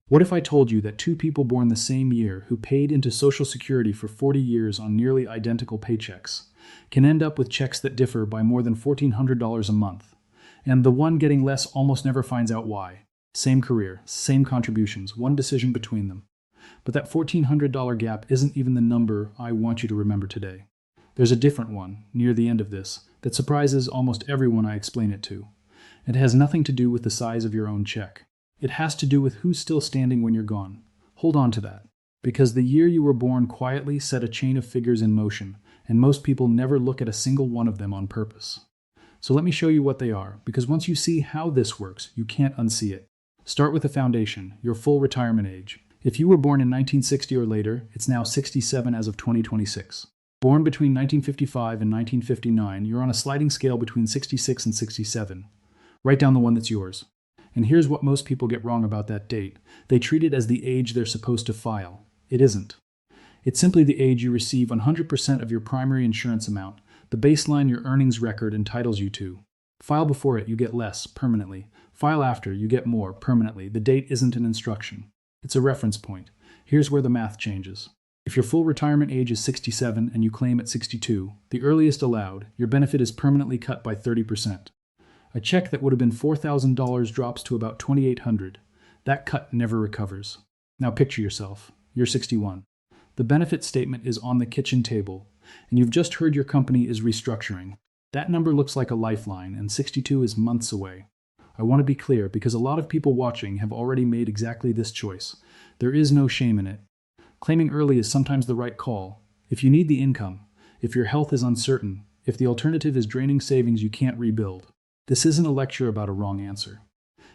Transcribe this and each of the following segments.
What if I told you that two people born the same year who paid into Social Security for 40 years on nearly identical paychecks can end up with checks that differ by more than $1,400 a month, and the one getting less almost never finds out why? Same career, same contributions, one decision between them. But that $1,400 gap isn't even the number I want you to remember today. There's a different one, near the end of this, that surprises almost everyone I explain it to. It has nothing to do with the size of your own check. It has to do with who's still standing when you're gone. Hold on to that, because the year you were born quietly set a chain of figures in motion, and most people never look at a single one of them on purpose. So let me show you what they are, because once you see how this works, you can't unsee it. Start with the foundation, your full retirement age. If you were born in 1960 or later, it's now 67 as of 2026. Born between 1955 and 1959, you're on a sliding scale between 66 and 67. Write down the one that's yours. And here's what most people get wrong about that date. They treat it as the age they're supposed to file. It isn't. It's simply the age you receive 100% of your primary insurance amount, the baseline your earnings record entitles you to. File before it, you get less, permanently. File after, you get more, permanently. The date isn't an instruction. It's a reference point. Here's where the math changes. If your full retirement age is 67 and you claim at 62, the earliest allowed, your benefit is permanently cut by 30%. A check that would have been $4,000 drops to about $2,800. That cut never recovers. Now picture yourself. You're 61. The benefit statement is on the kitchen table, and you've just heard your company is restructuring. That number looks like a lifeline, and 62 is months away. I want to be clear, because a lot of people watching have already made exactly this choice. There is no shame in it. Claiming early is sometimes the right call. If you need the income, if your health is uncertain, if the alternative is draining savings you can't rebuild. This isn't a lecture about a wrong answer.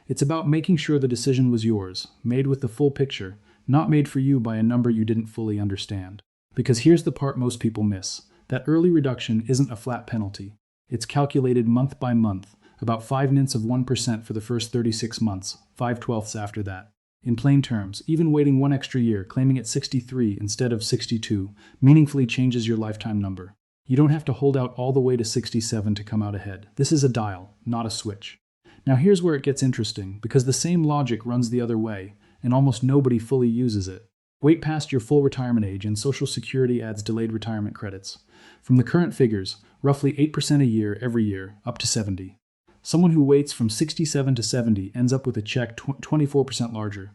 It's about making sure the decision was yours, made with the full picture, not made for you by a number you didn't fully understand. Because here's the part most people miss. That early reduction isn't a flat penalty. It's calculated month by month, about 0.05% for the first 36 months, 5/12 after that. In plain terms, even waiting one extra year, claiming at 63 instead of 62, meaningfully changes your lifetime number. You don't have to hold out all the way to 67 to come out ahead. This is a dial, not a switch. Now here's where it gets interesting, because the same logic runs the other way, and almost nobody fully uses it. Wait past your full retirement age and Social Security adds delayed retirement credits. From the current figures, roughly 8% a year every year, up to 70. Someone who waits from 67 to 70 ends up with a check 24% larger.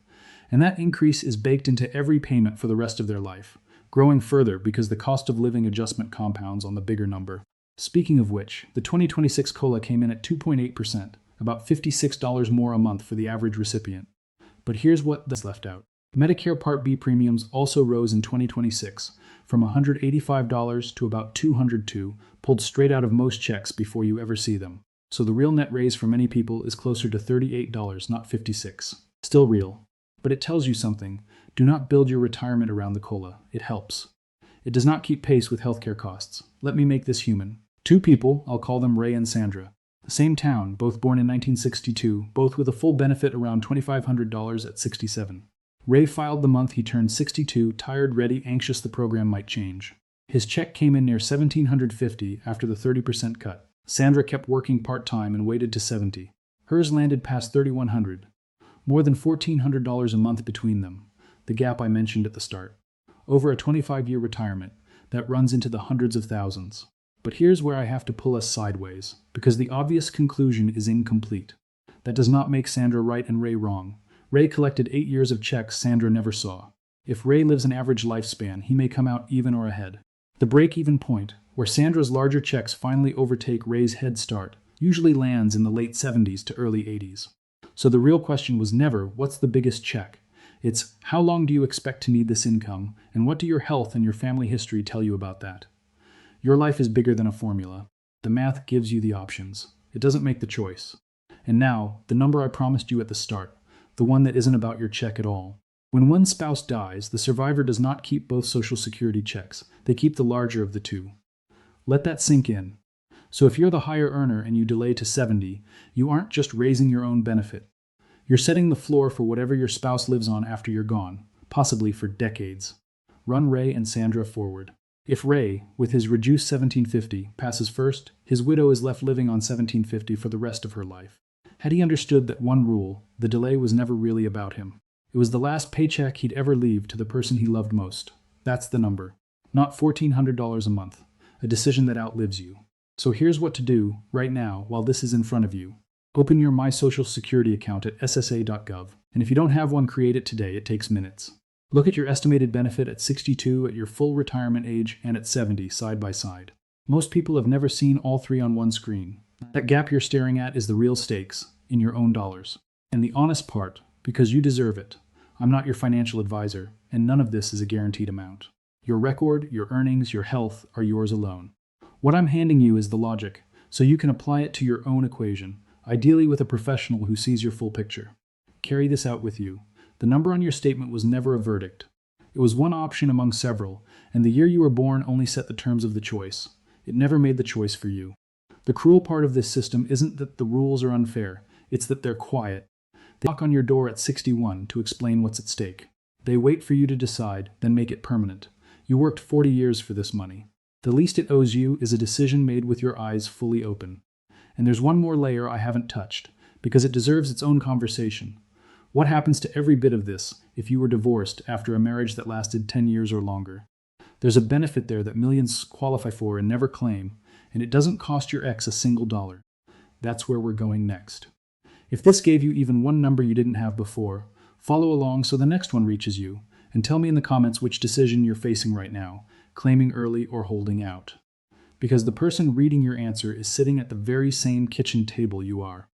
And that increase is baked into every payment for the rest of their life, growing further because the cost of living adjustment compounds on the bigger number. Speaking of which, the 2026 COLA came in at 2.8%, about $56 more a month for the average recipient. But here's what's left out. Medicare Part B premiums also rose in 2026, from $185 to about $202, pulled straight out of most checks before you ever see them. So the real net raise for many people is closer to $38, not $56. Still real. But it tells you something. Do not build your retirement around the COLA. It helps. It does not keep pace with healthcare costs. Let me make this human. Two people, I'll call them Ray and Sandra. The same town, both born in 1962, both with a full benefit around $2,500 at 67. Ray filed the month he turned 62, tired, ready, anxious the program might change. His check came in near $1,750 after the 30% cut. Sandra kept working part-time and waited to 70. Hers landed past $3,100. More than $1,400 a month between them, the gap I mentioned at the start. Over a 25-year retirement, that runs into the hundreds of thousands. But here's where I have to pull us sideways, because the obvious conclusion is incomplete. That does not make Sandra right and Ray wrong. Ray collected 8 years of checks Sandra never saw. If Ray lives an average lifespan, he may come out even or ahead. The break-even point, where Sandra's larger checks finally overtake Ray's head start, usually lands in the late 70s to early 80s. So the real question was never, what's the biggest check? It's, how long do you expect to need this income, and what do your health and your family history tell you about that? Your life is bigger than a formula. The math gives you the options. It doesn't make the choice. And now, the number I promised you at the start, the one that isn't about your check at all. When one spouse dies, the survivor does not keep both Social Security checks. They keep the larger of the two. Let that sink in. So if you're the higher earner and you delay to 70, you aren't just raising your own benefit. You're setting the floor for whatever your spouse lives on after you're gone, possibly for decades. Run Ray and Sandra forward. If Ray, with his reduced $1,750, passes first, his widow is left living on $1,750 for the rest of her life. Had he understood that one rule, the delay was never really about him. It was the last paycheck he'd ever leave to the person he loved most. That's the number. Not $1,400 a month. A decision that outlives you. So here's what to do right now while this is in front of you. Open your My Social Security account at ssa.gov, and if you don't have one, create it today. It takes minutes. Look at your estimated benefit at 62, at your full retirement age, and at 70, side by side. Most people have never seen all three on one screen. That gap you're staring at is the real stakes, in your own dollars. And the honest part, because you deserve it. I'm not your financial advisor, and none of this is a guaranteed amount. Your record, your earnings, your health are yours alone. What I'm handing you is the logic, so you can apply it to your own equation, ideally with a professional who sees your full picture. Carry this out with you. The number on your statement was never a verdict. It was one option among several, and the year you were born only set the terms of the choice. It never made the choice for you. The cruel part of this system isn't that the rules are unfair, it's that they're quiet. They knock on your door at 61 to explain what's at stake. They wait for you to decide, then make it permanent. You worked 40 years for this money. The least it owes you is a decision made with your eyes fully open. And there's one more layer I haven't touched, because it deserves its own conversation. What happens to every bit of this if you were divorced after a marriage that lasted 10 years or longer? There's a benefit there that millions qualify for and never claim, and it doesn't cost your ex a single dollar. That's where we're going next. If this gave you even one number you didn't have before, follow along so the next one reaches you, and tell me in the comments which decision you're facing right now, claiming early or holding out. Because the person reading your answer is sitting at the very same kitchen table you are.